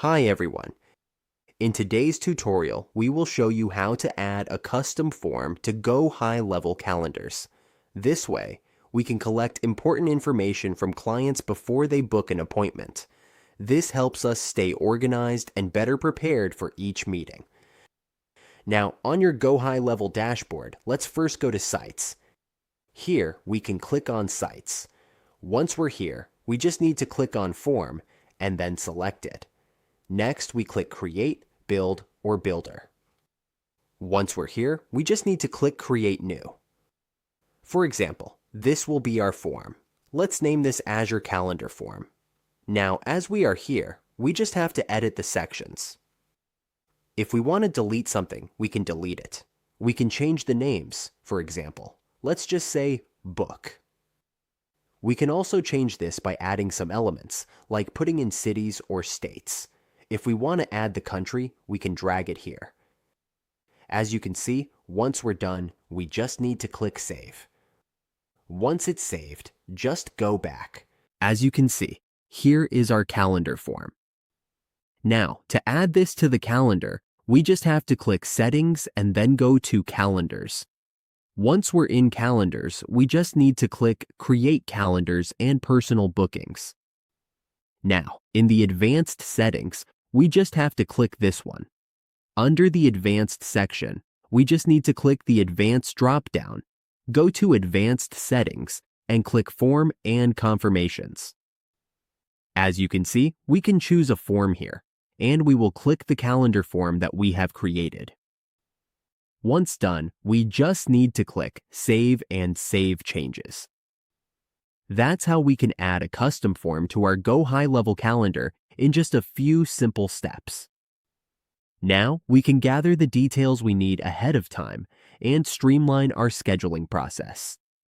Hi everyone. In today's tutorial, we will show you how to add a custom form to Gohighlevel calendars. This way, we can collect important information from clients before they book an appointment. This helps us stay organized and better prepared for each meeting. Now, on your Gohighlevel dashboard, let's first go to Sites. Here, we can click on Sites. Once we're here, we just need to click on Form and then select it. Next, we click Create, Build, or Builder. Once we're here, we just need to click Create New. For example, this will be our form. Let's name this Azure Calendar Form. Now, as we are here, we just have to edit the sections. If we want to delete something, we can delete it. We can change the names, for example. Let's just say Book. We can also change this by adding some elements, like putting in cities or states. If we want to add the country, we can drag it here. As you can see, once we're done, we just need to click Save. Once it's saved, just go back. As you can see, here is our calendar form. Now, to add this to the calendar, we just have to click Settings and then go to Calendars. Once we're in Calendars, we just need to click Create Calendars and Personal Bookings. Now, in the Advanced Settings, we just have to click this one. Under the Advanced section, we just need to click the Advanced drop-down, go to Advanced Settings, and click Form and Confirmations. As you can see, we can choose a form here, and we will click the calendar form that we have created. Once done, we just need to click Save and Save Changes. That's how we can add a custom form to our Gohighlevel calendar in just a few simple steps. Now, we can gather the details we need ahead of time and streamline our scheduling process.